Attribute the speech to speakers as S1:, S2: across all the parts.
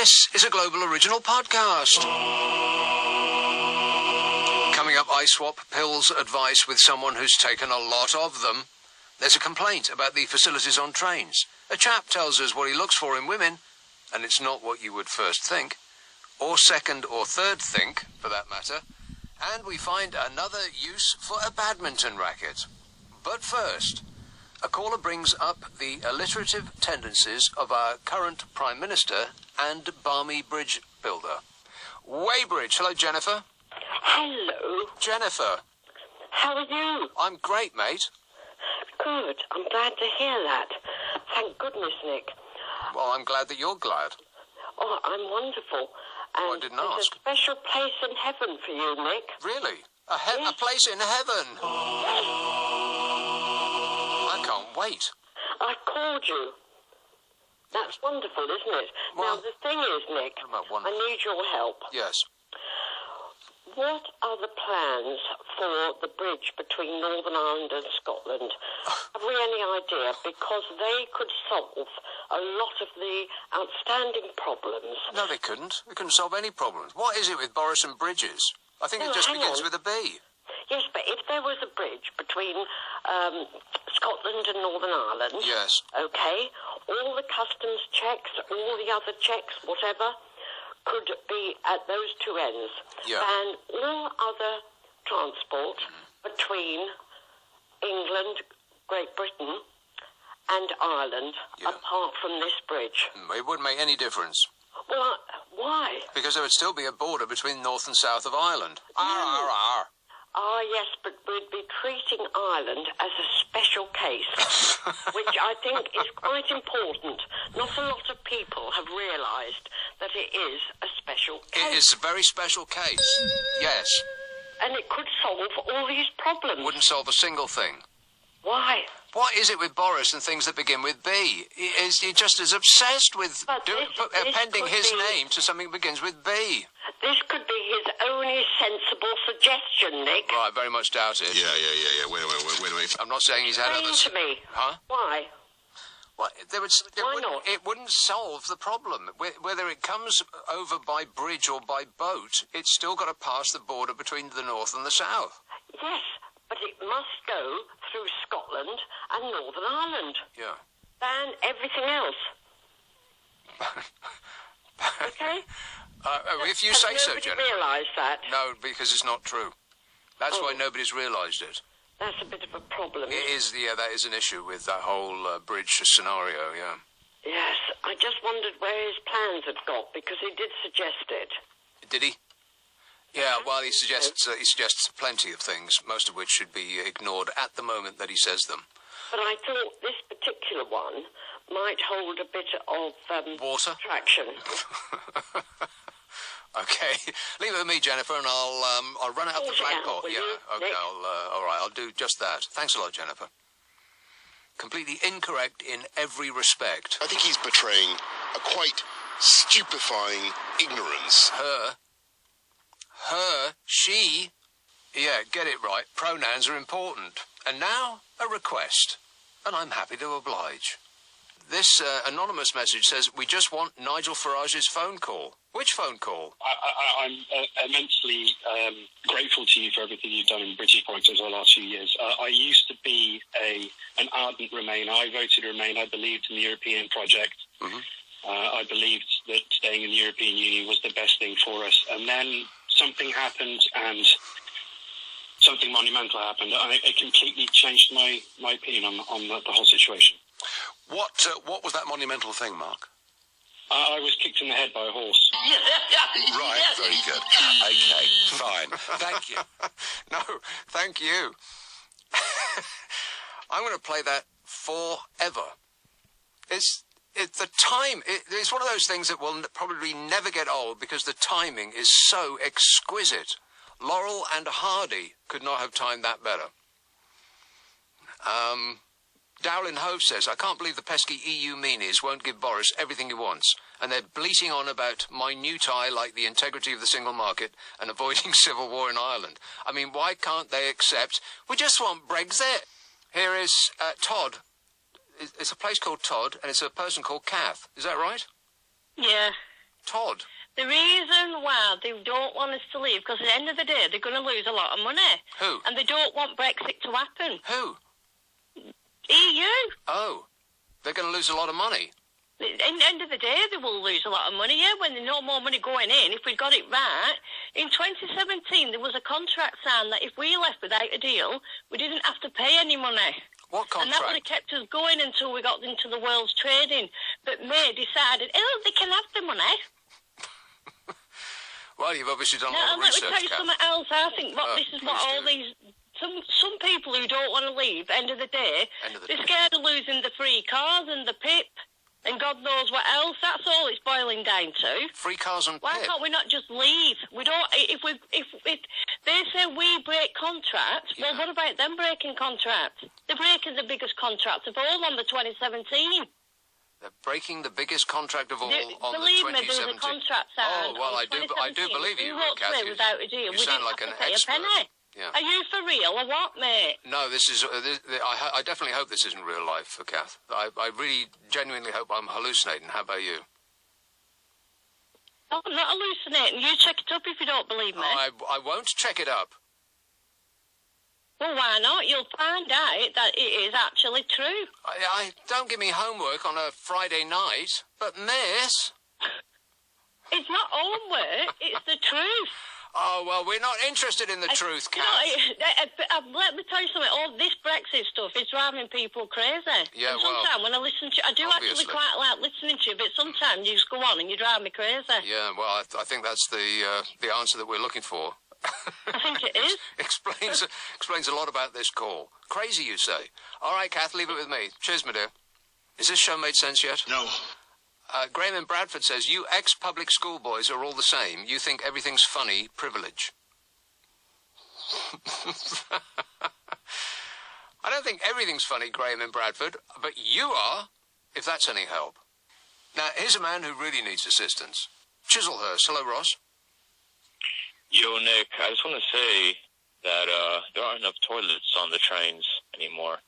S1: This is a Global Original podcast. Coming up, I swap pills advice with someone who's taken a lot of them. There's a complaint about the facilities on trains. A chap tells us what he looks for in women, and it's not what you would first think, or second or third think, for that matter. And we find another use for a badminton racket. But first, a caller brings up the alliterative tendencies of our current Prime Minister and balmy bridge builder. Weybridge. Hello, Jennifer.
S2: Hello.
S1: Jennifer.
S2: How are you?
S1: I'm great, mate.
S2: Good. I'm glad to hear that. Thank goodness, Nick.
S1: Well, I'm glad that you're glad.
S2: Oh, I'm wonderful. And
S1: I didn't
S2: there's
S1: ask.
S2: a special place in heaven for you, Nick.
S1: Really? A
S2: Yes.
S1: place in heaven? I can't wait.
S2: I called you. That's wonderful, isn't it?
S1: Well,
S2: now, the thing is, Nick,
S1: about
S2: I
S1: wonderful.
S2: need your help.
S1: Yes.
S2: What are the plans for the bridge between Northern Ireland and Scotland? Have we any idea? Because they could solve a lot of the outstanding problems.
S1: No, they couldn't. They couldn't solve any problems. What is it with Boris and bridges? I think
S2: No,
S1: it just
S2: hang
S1: begins
S2: on.
S1: with a B.
S2: Yes, but if there was a bridge between Scotland and Northern Ireland,
S1: Yes.
S2: okay, all the customs checks, all the other checks, whatever, could be at those two ends.
S1: Yeah.
S2: And all other transport between England, Great Britain and Ireland,
S1: Yeah.
S2: apart from this bridge.
S1: It wouldn't make any difference.
S2: Well, why?
S1: Because there would still be a border between north and south of Ireland. Arr.
S2: Ah, yes, but we'd be treating Ireland as a special case, which I think is quite important. Not a lot of people have realised that it is a special case.
S1: It is a very special case. Yes.
S2: And it could solve all these problems.
S1: Wouldn't solve a single thing.
S2: Why?
S1: What is it with Boris and things that begin with B? He just is obsessed with
S2: But this
S1: appending
S2: could
S1: his
S2: be-
S1: name to something that begins with B.
S2: This could be his only sensible suggestion, Nick.
S1: Well, I very much doubt it.
S3: Yeah. Wait a minute.
S1: I'm not saying he's had
S2: Explain
S1: others.
S2: to me.
S1: Huh?
S2: Why?
S1: Well,
S2: Why not?
S1: It wouldn't solve the problem. Whether it comes over by bridge or by boat, it's still got to pass the border between the north and the south.
S2: Yes, but it must go through Scotland and Northern Ireland.
S1: Yeah.
S2: Ban everything else. Okay?
S1: If you say so,
S2: Nobody
S1: Jennifer.
S2: realised that.
S1: No, because it's not true. That's
S2: Oh.
S1: why nobody's realised it.
S2: That's a bit of a problem.
S1: It is, that is an issue with that whole bridge scenario, yeah.
S2: Yes, I just wondered where his plans had got, because he did suggest it.
S1: Did he? Yeah, well, he suggests plenty of things, most of which should be ignored at the moment that he says them.
S2: But I thought this particular one might hold a bit of
S1: Water?
S2: traction.
S1: Okay, leave it with me, Jennifer, and I'll run it up the
S2: Sort it out,
S1: flagpole.
S2: will
S1: Yeah,
S2: you,
S1: okay,
S2: Nick?
S1: all right, I'll do just that. Thanks a lot, Jennifer. Completely incorrect in every respect.
S3: I think he's betraying a quite stupefying ignorance.
S1: She. Yeah, get it right. Pronouns are important. And now, a request. And I'm happy to oblige. This anonymous message says, we just want Nigel Farage's phone call. Which phone call?
S4: I'm immensely grateful to you for everything you've done in British politics over the last few years. I used to be an ardent Remainer. I voted Remain. I believed in the European project.
S1: Mhm.
S4: I believed that staying in the European Union was the best thing for us. And then something happened, and something monumental happened. And it completely changed my opinion on the whole situation.
S3: What was that monumental thing, Mark?
S4: I was kicked in the head by a horse.
S3: Right, very good. Okay, fine. Thank you.
S1: No, thank you. I'm going to play that forever. It's the time. It's one of those things that will probably never get old because the timing is so exquisite. Laurel and Hardy could not have timed that better. Dowlin Hove says, I can't believe the pesky EU meanies won't give Boris everything he wants, and they're bleating on about minutiae like the integrity of the single market and avoiding civil war in Ireland. I mean, why can't they accept, we just want Brexit? Here is Todd. It's a place called Todd, and it's a person called Kath. Is that right?
S5: Yeah.
S1: Todd.
S2: The reason why they don't want us to leave, because at the end of the day, they're going to lose a lot of money.
S1: Who?
S2: And they don't want Brexit to happen.
S1: Who?
S2: EU.
S1: Oh, they're going to lose a lot of money.
S2: At the end of the day, they will lose a lot of money, yeah, when there's no more money going in. If we got it right, in 2017, there was a contract signed that if we left without a deal, we didn't have to pay any money.
S1: What contract?
S2: And that would have kept us going until we got into the world's trading. But May decided, oh, they can have the money.
S1: Well, you've obviously done a lot of research,
S2: let me tell you
S1: Kath.
S2: something else. I think this is what all these... Some people who don't want to leave, end of the day, they're scared of losing the free cars and the PIP and God knows what else. That's all it's boiling down to.
S1: Free cars and
S2: Why
S1: PIP?
S2: can't we not just leave? We don't... If they say we break contracts, well, what about them breaking contracts? They're breaking the biggest contract of all on the 2017.
S1: They're breaking the biggest contract of all on the 2017.
S2: Believe me, there was a contract signed.
S1: Oh, well, I do believe you, Kath.
S2: Without a deal.
S1: You sound like an expert. Yeah.
S2: Are you for real or what, mate?
S1: No, this is... I definitely hope this isn't real life for Kath. I really genuinely hope I'm hallucinating. How about you?
S2: Oh, I'm not hallucinating. You check it up if you don't believe me.
S1: I won't check it up.
S2: Well, why not? You'll find out that it is actually true.
S1: I don't give me homework on a Friday night, but miss...
S2: It's not homework, it's the truth.
S1: Oh, well, we're not interested in the truth, Kath.
S2: Let me tell you something. All this Brexit stuff is driving people crazy.
S1: Yeah,
S2: and sometimes when I listen to you, I do
S1: obviously.
S2: actually quite like listening to you, but sometimes you just go on and you drive me crazy.
S1: Yeah, well, I think that's the answer that we're looking for.
S2: I think it is.
S1: explains a lot about this call. Crazy, you say? All right, Kath, leave it with me. Cheers, my dear. Is this show made sense yet?
S3: No.
S1: Graham in Bradford says, you ex-public school boys are all the same. You think everything's funny privilege. I don't think everything's funny, Graham in Bradford, but you are, if that's any help. Now, here's a man who really needs assistance. Chislehurst. Hello, Ross.
S5: Yo, Nick, I just want to say that there aren't enough toilets on the trains anymore.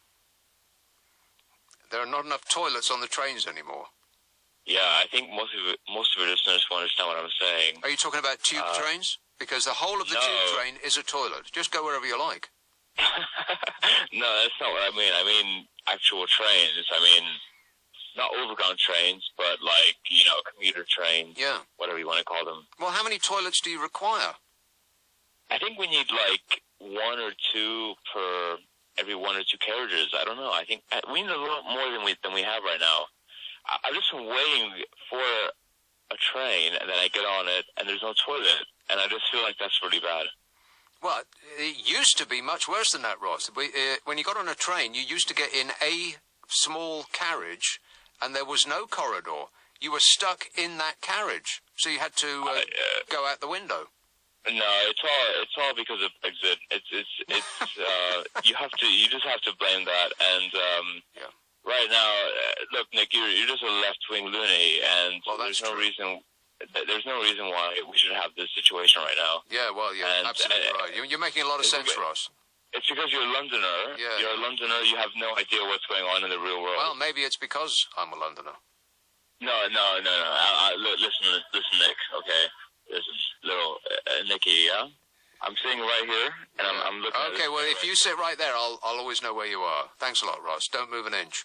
S1: There are not enough toilets on the trains anymore.
S5: Yeah, I think most of your listeners will understand what I'm saying.
S1: Are you talking about tube trains? Because the whole of the tube train is a toilet. Just go wherever you like.
S5: No, that's not what I mean. I mean actual trains. I mean, not overground trains, but like, commuter trains.
S1: Yeah.
S5: Whatever you want to call them.
S1: Well, how many toilets do you require?
S5: I think we need like one or two per every one or two carriages. I don't know. I think we need a lot more than we have right now. I've just been waiting for a train, and then I get on it, and there's no toilet, and I just feel like that's really bad.
S1: Well, it used to be much worse than that, Ross. When you got on a train, you used to get in a small carriage, and there was no corridor. You were stuck in that carriage, so you had to go out the window.
S5: No, it's all because of Brexit. You just have to blame that, and
S1: yeah.
S5: Right now, look, Nick, you're just a left-wing loony, and there's no reason why we should have this situation right now.
S1: Yeah, well, yeah, absolutely right. You're making a lot of sense, Ross.
S5: It's because you're a Londoner.
S1: Yeah,
S5: you're a Londoner. You have no idea what's going on in the real world.
S1: Well, maybe it's because I'm a Londoner.
S5: No. Listen, Nick. Okay, listen, little Nicky. Yeah, I'm sitting right here, and I'm looking.
S1: Okay, well, if you sit right there, I'll always know where you are. Thanks a lot, Ross. Don't move an inch.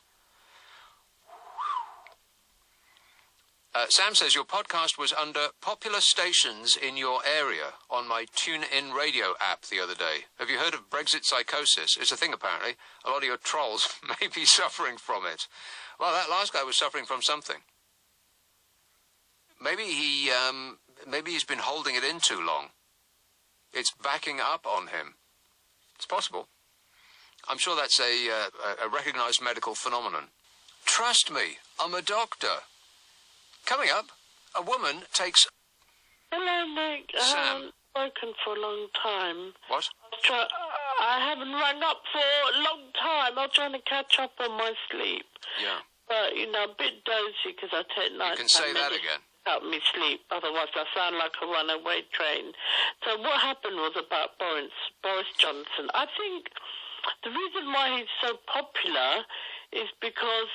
S1: Sam says your podcast was under popular stations in your area on my TuneIn radio app the other day. Have you heard of Brexit psychosis? It's a thing, apparently. A lot of your trolls may be suffering from it. Well, that last guy was suffering from something. Maybe he's been holding it in too long. It's backing up on him. It's possible. I'm sure that's a recognized medical phenomenon. Trust me, I'm a doctor. Coming up, a woman takes...
S6: Hello, Nick. I
S1: Sam.
S6: haven't spoken for a long time.
S1: What?
S6: I haven't rung up for a long time. I'm trying to catch up on my sleep.
S1: Yeah.
S6: But, a bit dozy because I take night.
S1: You can say that again.
S6: Help me sleep. Otherwise, I sound like a runaway train. So what happened was about Boris Johnson. I think the reason why he's so popular is because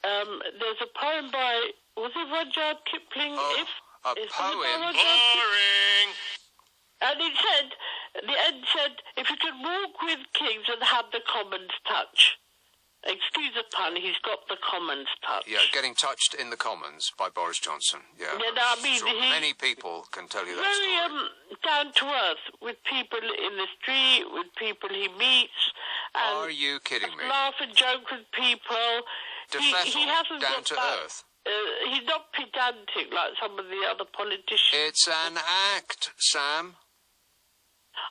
S6: there's a poem by, was it Rudyard Kipling?
S1: Oh, a poem?
S3: Boring!
S6: And it said, the end said, if you could walk with kings and have the commons touch. Excuse the pun, he's got the commons touch.
S1: Yeah, Getting Touched in the Commons by Boris Johnson. Yeah,
S6: Yeah, no, I mean,
S1: sure.
S6: he-
S1: Many people can tell you that
S6: Very
S1: story.
S6: down to earth with people in the street, with people he meets. And
S1: Are you kidding me?
S6: laugh and joke with people. He hasn't
S1: down
S6: got
S1: to
S6: that.
S1: earth.
S6: He's not pedantic like some of the other politicians.
S1: It's an act, Sam.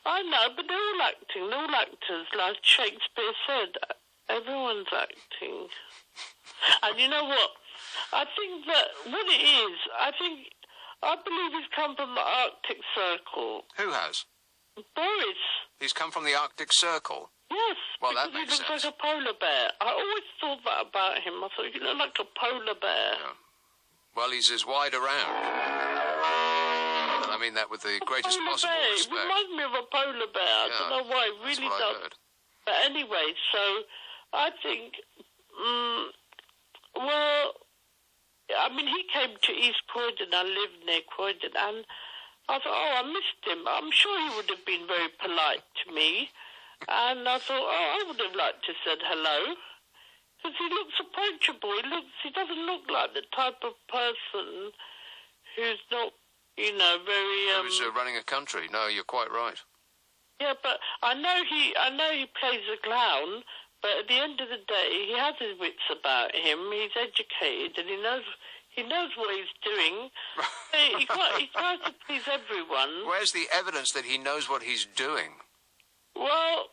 S6: I know, but they're all acting. They're all actors, like Shakespeare said. Everyone's acting. And you know what? I think that what it is, I believe he's come from the Arctic Circle.
S1: Who has?
S6: Boris.
S1: He's come from the Arctic Circle.
S6: Yes,
S1: Well, that
S6: because
S1: makes
S6: he looks
S1: sense.
S6: like a polar bear. I always thought that about him. I thought he looked like a polar bear.
S1: Yeah. Well, he's as wide around. I mean that with the greatest
S6: Polar
S1: possible
S6: bear. It
S1: respect.
S6: reminds me of a polar bear. I
S1: Yeah,
S6: don't know why. It
S1: That's
S6: really
S1: what I
S6: does.
S1: heard.
S6: But anyway, so I think, well, I mean, he came to East Croydon. I lived near Croydon, and I thought, oh, I missed him. I'm sure he would have been very polite to me. And I thought, oh, I would have liked to have said hello. Because he looks approachable. He doesn't look like the type of person who's not, very...
S1: Who's running a country? No, you're quite right.
S6: Yeah, but I know he plays a clown, but at the end of the day, he has his wits about him. He's educated, and he knows what he's doing. He tries to please everyone.
S1: Where's the evidence that he knows what he's doing?
S6: Well,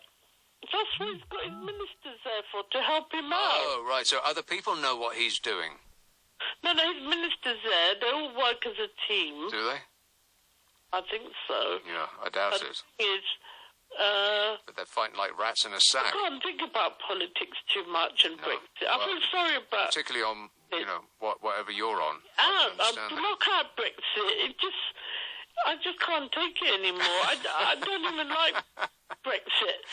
S6: that's what he's got his ministers there for, to help him out.
S1: Oh, right. So other people know what he's doing,
S6: No, his ministers there, they all work as a team.
S1: do they?
S6: I think so.
S1: Yeah, I doubt
S6: But
S1: it.
S6: the thing is,
S1: But they're fighting like rats in a sack,
S6: I can't think about politics too much and
S1: No,
S6: Brexit. I
S1: well,
S6: feel sorry about...
S1: particularly on, whatever you're on. I
S6: I
S1: can understand that.
S6: block out Brexit. I just can't take it anymore. I don't even like Brexit.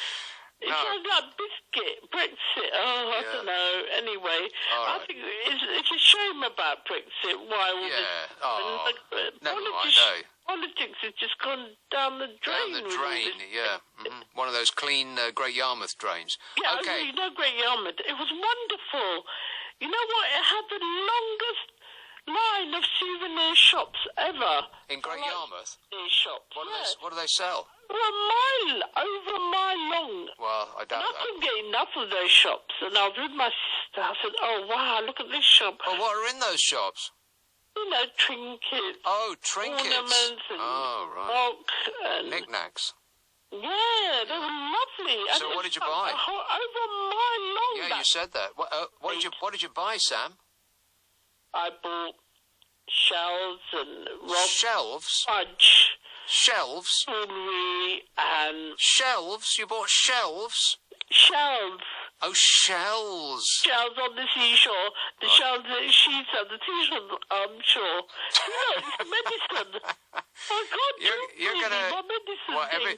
S6: It
S1: No.
S6: sounds like biscuit. Brexit. Oh, I
S1: Yeah.
S6: don't know. Anyway,
S1: All
S6: I
S1: right.
S6: think it's a shame about Brexit. Why all
S1: Yeah.
S6: this?
S1: Oh,
S6: and,
S1: never mind, eh?
S6: Politics has just gone down the drain.
S1: Down the
S6: with all
S1: drain,
S6: this.
S1: yeah. One of those clean Great Yarmouth drains.
S6: Yeah,
S1: Okay.
S6: you know, Great Yarmouth. It was wonderful. You know what? It had the longest line of souvenir shops ever.
S1: In Great Yarmouth?
S6: Souvenir shops.
S1: What do they sell?
S6: Over a mile long.
S1: Well, I
S6: And
S1: doubt
S6: I
S1: that.
S6: couldn't get enough of those shops. And I was with my sister. I said, oh, wow, look at this shop.
S1: Well, what are in those shops?
S6: Trinkets,
S1: Oh, trinkets.
S6: ornaments, and
S1: Oh, right.
S6: rock. And,
S1: Knickknacks.
S6: yeah, they were lovely. And
S1: So what
S6: it's
S1: did you buy?
S6: Over a mile long.
S1: Yeah,
S6: that
S1: you said that. What did you buy, Sam?
S6: I bought shells and rock
S1: Shelves?
S6: fudge,
S1: Shelves?
S6: jewelry, and
S1: Shelves? You bought shelves?
S6: shells.
S1: Oh, shells.
S6: Shells on the seashore. The shells that she said, the seashore, I'm sure. It's medicine. I can't
S1: You're gonna
S6: my medicine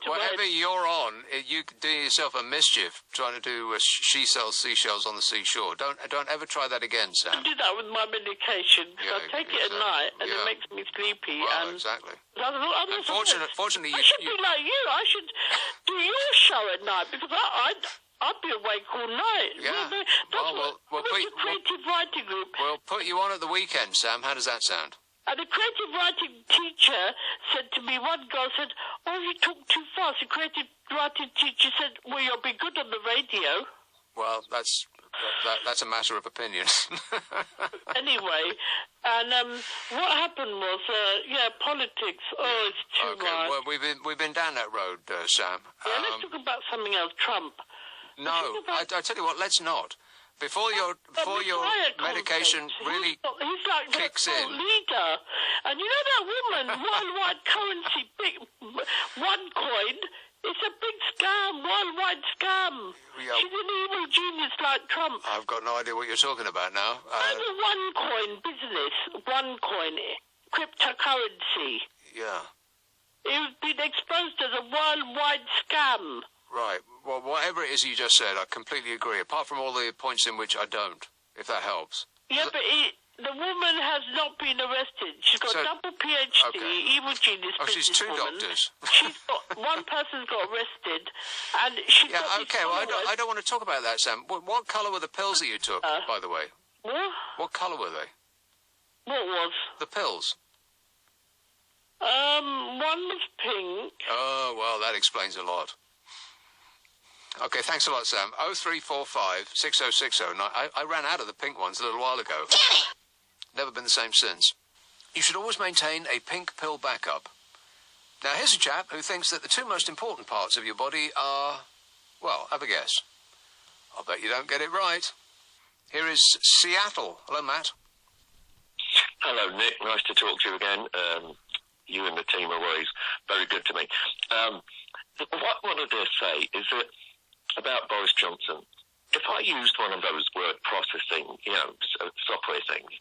S1: whatever you're on, you do yourself a mischief trying to do she sells seashells on the seashore. Don't ever try that again,
S6: I
S1: Sam.
S6: do that with my medication because
S1: Yeah,
S6: I take it at
S1: exactly.
S6: night and
S1: Yeah.
S6: it makes me sleepy.
S1: Well,
S6: and
S1: exactly.
S6: I'm not supposed-
S1: Fortunately,
S6: I should be like you. I should do your show at night because I'd be awake all night.
S1: Yeah.
S6: That's
S1: Well,
S6: what the creative writing group.
S1: we'll put you on at the weekend, Sam. How does that sound?
S6: And the creative writing teacher said to me, one girl said, oh, you talk too fast. The creative writing teacher said, well, you'll be good on the radio.
S1: Well, that's a matter of opinion.
S6: Anyway, and what happened was, politics. Oh, it's too
S1: Okay.
S6: much.
S1: Well, we've been down that road, Sam.
S6: Yeah, let's talk about something else. Trump.
S1: No, I tell you what. Let's not. Before your medication really
S6: he's like
S1: kicks
S6: the
S1: in.
S6: leader. And you know that woman, worldwide currency, big OneCoin. It's a big scam, worldwide scam.
S1: Yeah.
S6: She's an evil genius like Trump.
S1: I've got no idea what you're talking about now.
S6: The OneCoin business, OneCoin, cryptocurrency.
S1: Yeah.
S6: It's been exposed as a worldwide scam.
S1: Right. Well, whatever it is you just said, I completely agree. Apart from all the points in which I don't, if that helps.
S6: Yeah, but the woman has not been arrested. She's got double PhD,
S1: okay.
S6: evil genius.
S1: Oh, she's two
S6: businesswoman.
S1: doctors.
S6: She's got one person's got arrested, and she's
S1: Yeah,
S6: got
S1: okay. Well, I don't want to talk about that, Sam. What colour were the pills that you took, by the way?
S6: What?
S1: What colour were they?
S6: What was?
S1: The pills.
S6: One was pink.
S1: Oh, well, that explains a lot. Okay, thanks a lot, Sam. 0345 6060. I ran out of the pink ones a little while ago. Never been the same since. You should always maintain a pink pill backup. Now, here's a chap who thinks that the two most important parts of your body are... Well, have a guess. I'll bet you don't get it right. Here is Seattle. Hello, Matt.
S7: Hello, Nick. Nice to talk to you again. You and the team are always very good to me. What I wanted to say is that about Boris Johnson, if I used one of those word processing, software things,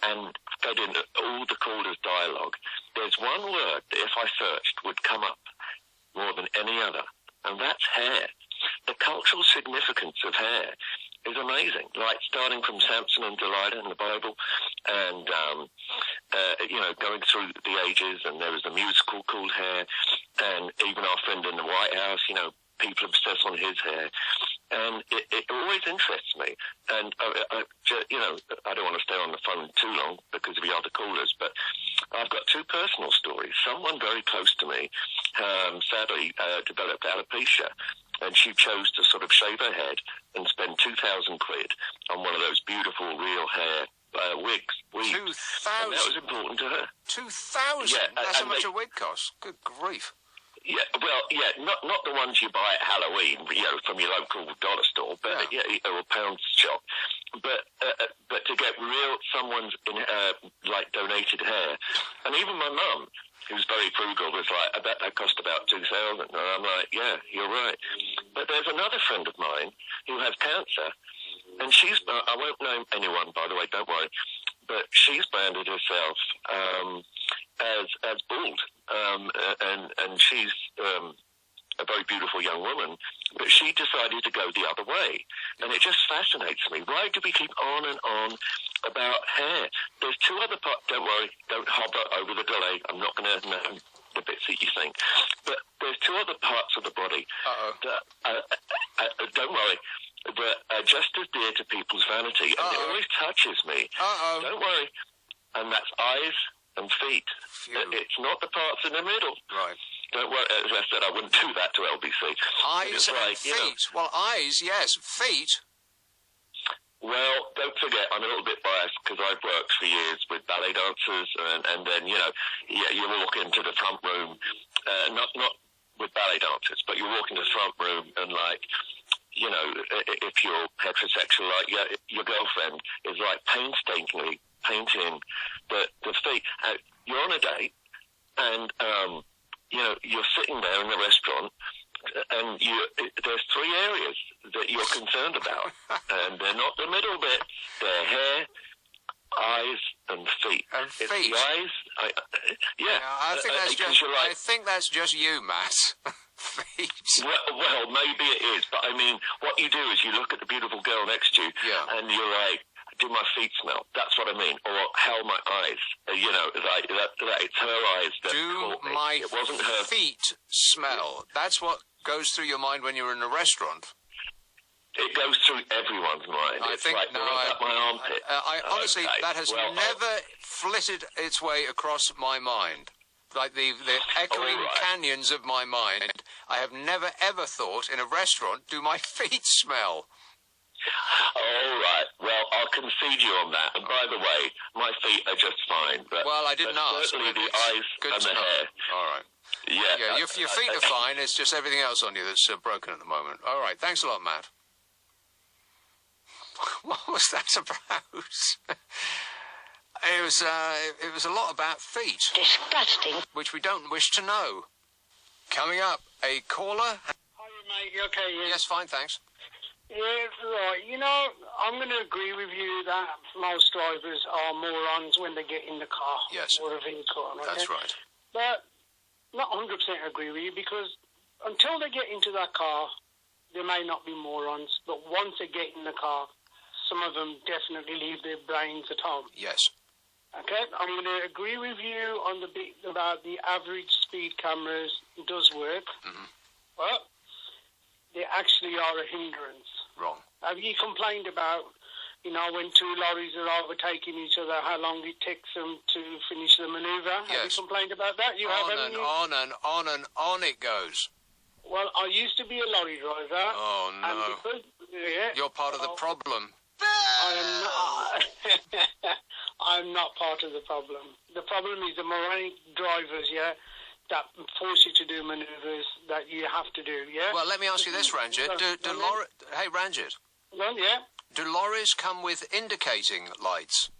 S7: and fed in all the callers' dialogue, there's one word that if I searched would come up more than any other, and that's hair. The cultural significance of hair is amazing, like starting from Samson and Delilah in the Bible, and going through the ages, and there was a musical called Hair, and even our friend in the White House, people obsess on his hair, and it always interests me. And I don't want to stay on the phone too long because of the other callers, but I've got two personal stories. Someone very close to me, sadly, developed alopecia, and she chose to sort of shave her head and spend 2,000 quid on one of those beautiful real hair wigs.
S1: 2,000?
S7: And that was important to her.
S1: 2,000?
S7: Yeah,
S1: That's how much a wig costs. Good grief.
S7: Yeah, well, not the ones you buy at Halloween, from your local dollar store, but or a pound shop. But to get someone's donated hair, and even my mum, who's very frugal, was like, I bet that cost about 2,000. And I'm like, yeah, you're right. But there's another friend of mine who has cancer, and I won't name anyone, by the way, don't worry, but she's branded herself as bald, and she's a very beautiful young woman, but she decided to go the other way, and it just fascinates me. Why do we keep on and on about hair? There's two other parts. Don't worry, don't hover over the delay. I'm not going to know the bits that you think, but there's two other parts of the body that don't worry, that are just as dear to people's vanity, and it always touches me. Don't worry, and that's eyes and feet. It's not the parts in the middle.
S1: Right.
S7: Don't worry, as I said, I wouldn't do that to LBC.
S1: Eyes and feet. Well, eyes, yes. Feet.
S7: Well, don't forget, I'm a little bit biased because I've worked for years with ballet dancers, and then, you walk into the front room, not with ballet dancers, but you walk into the front room and, if you're heterosexual, your girlfriend is, painstakingly painting the feet. You're on a date, and, you're sitting there in the restaurant, and there's three areas that you're concerned about, and they're not the middle bit. They're hair, eyes, and feet.
S1: And
S7: feet.
S1: It's the eyes. I think that's just you, Matt. Feet.
S7: Well, maybe it is, but I mean, what you do is you look at the beautiful girl next to you, and you're like, do my feet smell? That's what I mean. Or how my eyes? It's her eyes that caught me.
S1: Do my
S7: it wasn't her
S1: feet smell? That's what goes through your mind when you're in a restaurant.
S7: It goes through everyone's mind.
S1: I think
S7: my armpit.
S1: Honestly, that has never flitted its way across my mind. Like the echoing canyons of my mind. I have never ever thought in a restaurant, do my feet smell?
S7: All right. Well, I'll concede you on that. And by the way, my feet are just fine. But,
S1: I didn't ask.
S7: Certainly the eyes and the hair.
S1: All right. Yeah, your feet are fine. It's just everything else on you that's broken at the moment. All right. Thanks a lot, Matt. What was that about? It was a lot about feet.
S2: Disgusting.
S1: Which we don't wish to know. Coming up, a caller.
S8: Hi, mate. You okay? Yeah.
S1: Yes, fine, thanks.
S8: Yeah, right. I'm going to agree with you that most drivers are morons when they get in the car or a vehicle. Okay?
S1: That's right.
S8: But not 100% agree with you, because until they get into that car, they may not be morons. But once they get in the car, some of them definitely leave their brains at home.
S1: Yes.
S8: Okay, I'm going to agree with you on the bit about the average speed cameras. It does work, but they actually are a hindrance.
S1: Wrong.
S8: Have you complained about, when two lorries are overtaking each other, how long it takes them to finish the manoeuvre?
S1: Yes.
S8: Have you complained about that? You
S1: on
S8: haven't,
S1: and
S8: you?
S1: on and on and on it goes.
S8: Well, I used to be a lorry driver.
S1: Oh, no.
S8: And because,
S1: You're part of the problem.
S8: I am not. I'm not part of the problem. The problem is the moronic drivers, that force you to do manoeuvres that you have to do,
S1: Well, let me ask you this, Ranjit. Hey, Ranjit.
S8: Well, yeah.
S1: Do lorries come with indicating lights?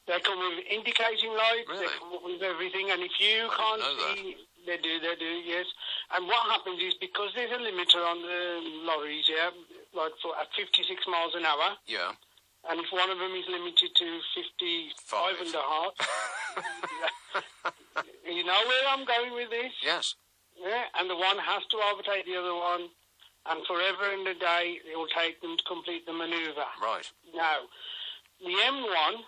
S8: They come with indicating lights.
S1: Really?
S8: They come with everything, and if you can't see, they do, yes. And what happens is, because there's a limiter on the lorries, like at 56 miles an hour.
S1: Yeah.
S8: And if one of them is limited to 55 and a half, you know where I'm going with this?
S1: Yes.
S8: Yeah, and the one has to overtake the other one, and forever in the day it will take them to complete the manoeuvre.
S1: Right.
S8: Now, the M1,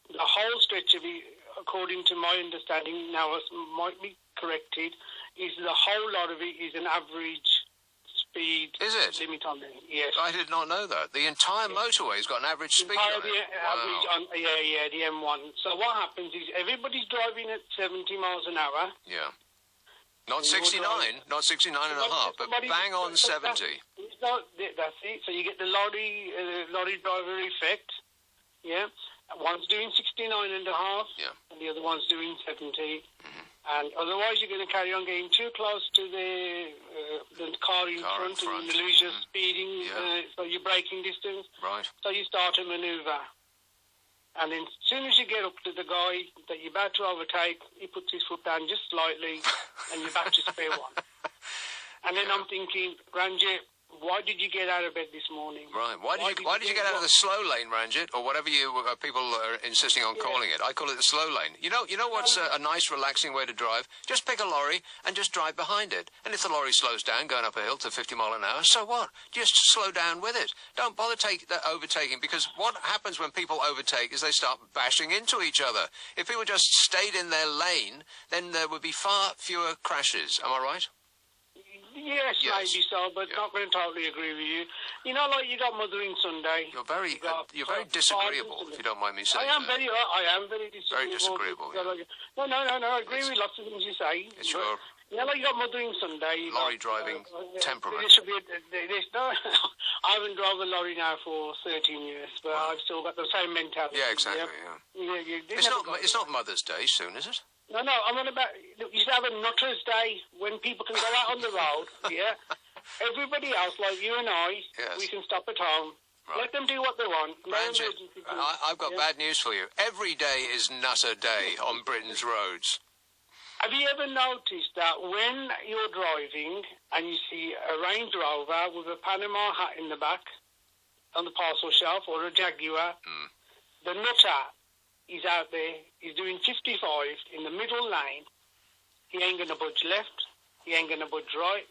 S8: the whole stretch of it, according to my understanding, now it might be corrected, is the whole lot of it is an average speed limit on it. Yes.
S1: I did not know that. The entire motorway's got an average speed on it.
S8: Average on, the M1. So what happens is everybody's driving at 70 miles an hour.
S1: Yeah. Not 69, not 69 and a half, but bang on 70.
S8: That's it. So you get the lorry driver effect. Yeah. One's doing 69 and a half, and the other one's doing 70. And otherwise, you're going to carry on getting too close to the car in front, and you lose your speeding, so you're braking distance.
S1: Right.
S8: So you start a manoeuvre. And then as soon as you get up to the guy that you're about to overtake, he puts his foot down just slightly, and you're back to square one. And then I'm thinking, Ranjit, why did you get out of bed this morning?
S1: Right. Why did you get out of the slow lane, Ranjit, or whatever people are insisting on calling it? I call it the slow lane. You know what's a nice, relaxing way to drive? Just pick a lorry and just drive behind it. And if the lorry slows down, going up a hill to 50 mile an hour, so what? Just slow down with it. Don't bother overtaking, because what happens when people overtake is they start bashing into each other. If people just stayed in their lane, then there would be far fewer crashes. Am I right?
S8: Yes, maybe so, but not going to totally agree with you. You know, like you got Mothering Sunday.
S1: You're very disagreeable, if you don't mind me saying.
S8: I am very disagreeable.
S1: Very disagreeable.
S8: No. I agree with lots of things you say.
S1: It's your
S8: like you got Mothering Sunday.
S1: Lorry driving temperament.
S8: I haven't drove a lorry now for 13 years, but I've still got the same mentality.
S1: Yeah, exactly. It's not Mother's Day soon, is it?
S8: No, I'm on about, you used to have a Nutter's Day when people can go out on the road, Everybody else, like you and I, we can stop at home. Right. Let them do what they want.
S1: Ranjit, I've got bad news for you. Every day is Nutter Day on Britain's roads.
S8: Have you ever noticed that when you're driving and you see a Range Rover with a Panama hat in the back on the parcel shelf, or a Jaguar, the nutter is out there, he's doing 55 in the middle lane. He ain't going to budge left. He ain't going to budge right.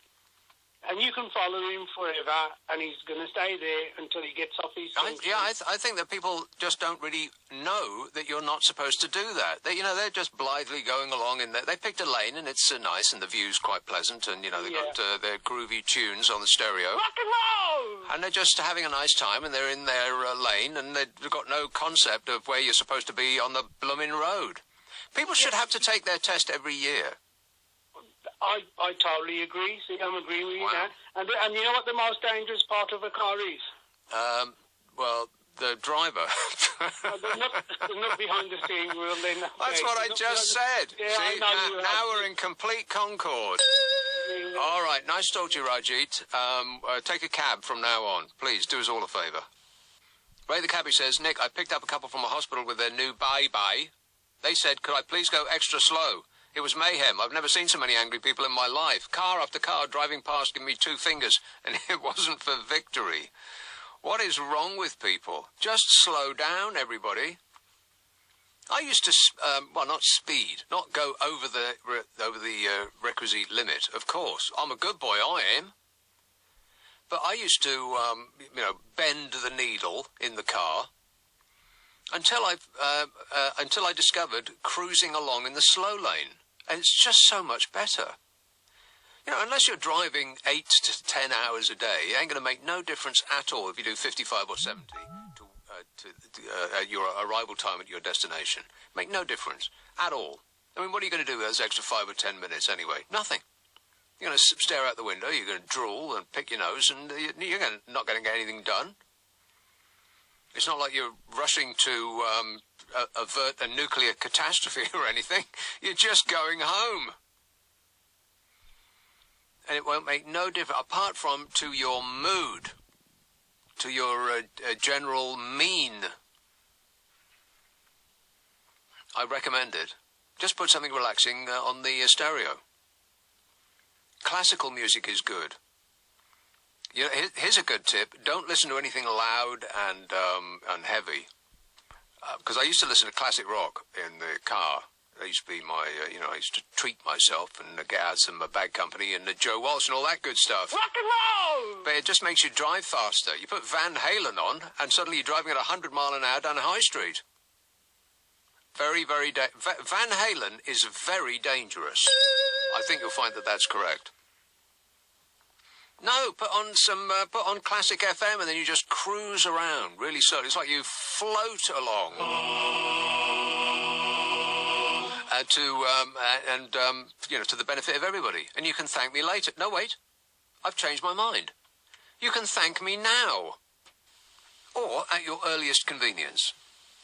S8: And you can follow him forever, and he's going to stay there until he gets off his junction.
S1: I think that people just don't really know that you're not supposed to do that. They're just blithely going along, and they picked a lane, and it's nice, and the view's quite pleasant, and, they've got their groovy tunes on the stereo.
S8: Rock and roll!
S1: And they're just having a nice time, and they're in their lane, and they've got no concept of where you're supposed to be on the blooming road. People should have to take their test every year.
S8: I totally agree. See, I'm agreeing with you now. And you know what the most dangerous part of a car is?
S1: Well, the driver.
S8: They're not behind the steering wheel.
S1: That's what I just said.
S8: Yeah,
S1: see, now we're in complete concord. All right, nice to talk to you, Rajit. Take a cab from now on. Please, do us all a favour. Ray the cabbie says, Nick, I picked up a couple from a hospital with their new bye-bye. They said, could I please go extra slow? It was mayhem. I've never seen so many angry people in my life. Car after car driving past giving me 2 fingers, and it wasn't for victory. What is wrong with people? Just slow down, everybody. I used to, not speed, not go over the requisite limit, of course. I'm a good boy, I am. But I used to, bend the needle in the car until I discovered cruising along in the slow lane. And it's just so much better. Unless you're driving 8 to 10 hours a day, it ain't going to make no difference at all if you do 55 or 70 to your arrival time at your destination. Make no difference at all. I mean, what are you going to do with those extra 5 or 10 minutes anyway? Nothing. You're going to stare out the window, you're going to drool and pick your nose, and you're not going to get anything done. It's not like you're rushing to avert a nuclear catastrophe or anything. You're just going home. And it won't make no difference, apart from to your mood, to your general mien. I recommend it. Just put something relaxing on the stereo. Classical music is good. Here's a good tip. Don't listen to anything loud and heavy. Because I used to listen to classic rock in the car. That used to be my, I used to treat myself and get out some Bad Company and Joe Walsh and all that good stuff.
S6: Rock and roll!
S1: But it just makes you drive faster. You put Van Halen on and suddenly you're driving at 100 mile an hour down High Street. Very, very, Van Halen is very dangerous. I think you'll find that that's correct. No, put on classic FM and then you just cruise around really slowly. It's like you float along. To the benefit of everybody. And you can thank me later. No, wait. I've changed my mind. You can thank me now. Or at your earliest convenience.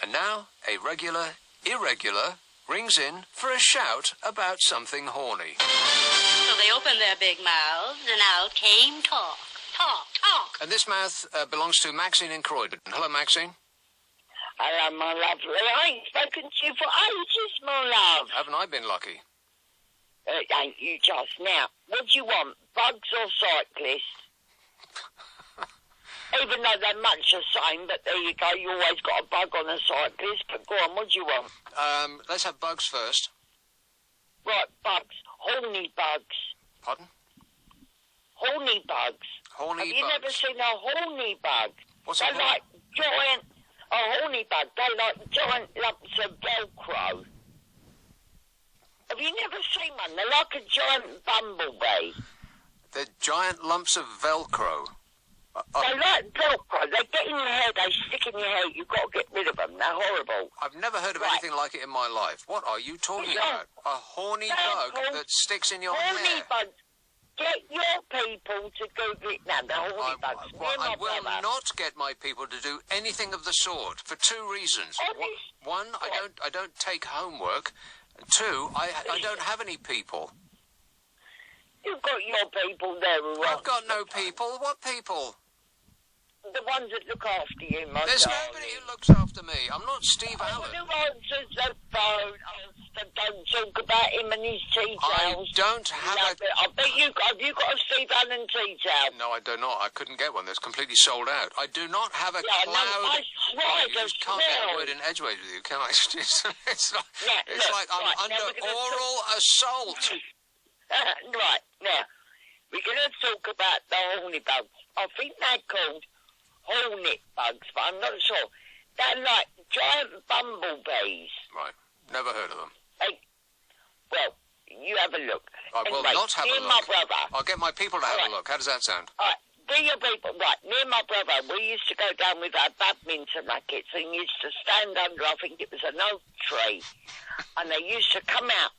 S1: And now, a irregular, rings in for a shout about something horny.
S9: So they opened their big mouths, and out came talk. Talk, talk.
S1: And this mouth belongs to Maxine in Croydon. Hello, Maxine.
S10: Hello, my love. I ain't spoken to you for ages, my love.
S1: Haven't I been lucky?
S10: Ain't you just now? What do you want, bugs or cyclists? Even though they're much the same, but there you go. You always got a bug on a cyclist. But go on, what do you want?
S1: Let's have bugs first.
S10: Right, bugs. Horny bugs.
S1: Pardon?
S10: Horny bugs.
S1: Horny bugs.
S10: Have you never seen a horny bug?
S1: What's
S10: They're like giant... A horny bug. They're like giant lumps of Velcro. Have you never seen one? They're like a giant bumblebee.
S1: They're giant lumps of Velcro.
S10: They like Velcro. They get in your hair. They stick in your hair. You've got to get rid of them. They're horrible.
S1: I've never heard of anything like it in my life. What are you talking about? A horny bug that sticks in your hair?
S10: Horny bugs. Get your people to Google it now. The horny bugs.
S1: I will not get my people to do anything of the sort for two reasons. One, I don't take homework. Two, I don't have any people.
S10: You've got your people there, right?
S1: I've got no people. What people?
S10: The ones that look after you, my
S1: There's
S10: darling.
S1: nobody who looks after me. I'm not Steve Allen.
S10: Who answers the phone? Don't talk about him and his tea towels.
S1: I don't have
S10: I bet you got a Steve Allen tea towel.
S1: No, I do not. I couldn't get one. It's completely sold out. I do not have a cloud.
S10: No, I swear,
S1: you just can't get a word in edgeways with you, can I? It's like I'm under oral assault.
S10: Right, now, we're going to talk about the horny bugs. I think they're called hornet bugs, but I'm not sure. They're like giant bumblebees.
S1: Right, never heard of them.
S10: Well, you have a look.
S1: I will not have a look.
S10: My brother.
S1: I'll get my people to have a look. How does that sound?
S10: All right, do your people. Right, me and my brother, we used to go down with our badminton rackets and used to stand under, I think it was an oak tree, and they used to come out.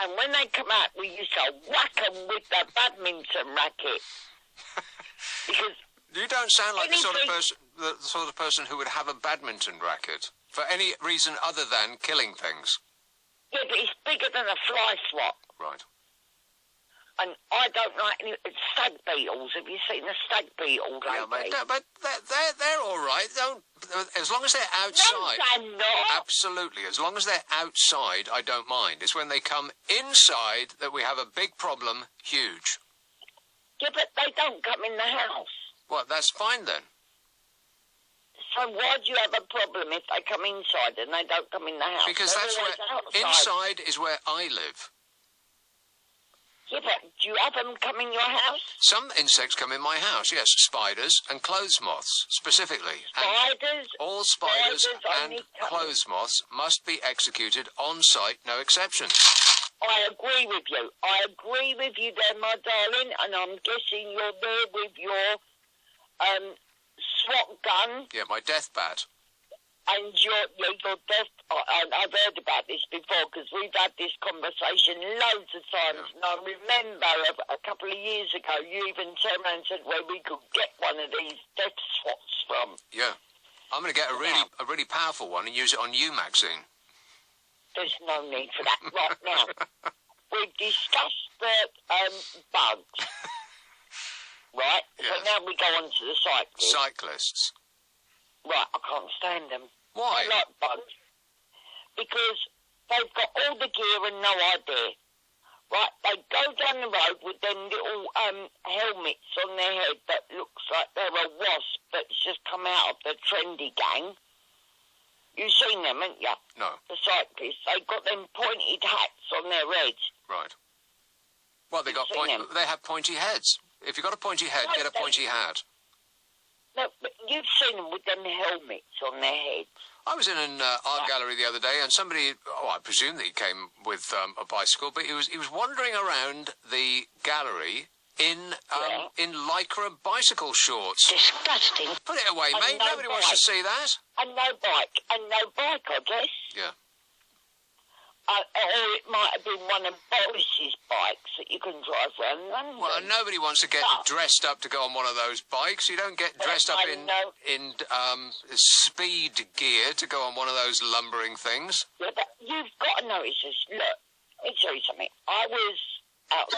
S10: And when they come out, we used to whack them with the badminton racket. Because
S1: you don't sound like the sort of person who would have a badminton racket for any reason other than killing things.
S10: Yeah, but it's bigger than a fly swat.
S1: Right.
S10: And I don't like any stag beetles. Have you seen a stag beetle?
S1: Yeah, but they're all right. As long as they're outside.
S10: No, they're not.
S1: Absolutely. As long as they're outside, I don't mind. It's when they come inside that we have a big problem. Huge.
S10: Yeah, but they don't come in the house.
S1: Well, that's fine then.
S10: So why do you have a problem if they come inside and they don't come in the house?
S1: Because that's where outside. Inside is where I live.
S10: Yeah, but do you have them come in your house?
S1: Some insects come in my house, yes. Spiders and clothes moths, specifically.
S10: Spiders?
S1: And all spiders
S10: Spiders
S1: and
S10: only come.
S1: clothes moths must be executed on site, no exceptions.
S10: I agree with you. I agree with you there, my darling, and I'm guessing you're there with your SWAT gun.
S1: Yeah, my death bat.
S10: And your death. I've heard about this before because we've had this conversation loads of times. Yeah. And I remember a couple of years ago, you even turned around and said where we could get one of these death SWATs from.
S1: Yeah. I'm going to get a really powerful one and use it on you, Maxine.
S10: There's no need for that right now. We've discussed the bugs. Right?
S1: Yes.
S10: So now we go on to the cyclists.
S1: Cyclists.
S10: Right, I can't stand them.
S1: Why?
S10: I like bugs. Because they've got all the gear and no idea. Right, they go down the road with them little helmets on their head that looks like they're a wasp that's just come out of the trendy gang. You've seen them, haven't you?
S1: No.
S10: The cyclists. They've got them pointed hats on their heads.
S1: Right. Well, they have pointy heads. If you've got a pointy head, get a pointy hat.
S10: No, but you've seen them with them helmets on their heads.
S1: I was in an art gallery the other day, and somebody, I presume that he came with a bicycle, but he was wandering around the gallery in lycra bicycle shorts.
S10: Disgusting.
S1: Put it away, mate. Nobody wants to see that.
S10: And no bike, I guess.
S1: Yeah.
S10: Or it might have been one of Boris's bikes that you can drive around London.
S1: Well, nobody wants to get dressed up to go on one of those bikes. You don't get dressed up in speed gear to go on one of those lumbering things.
S10: Yeah, but you've got to notice this. Look, let me tell you something. I was out.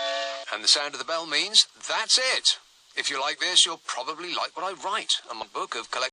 S1: And the sound of the bell means that's it. If you like this, you'll probably like what I write. And my book of collections.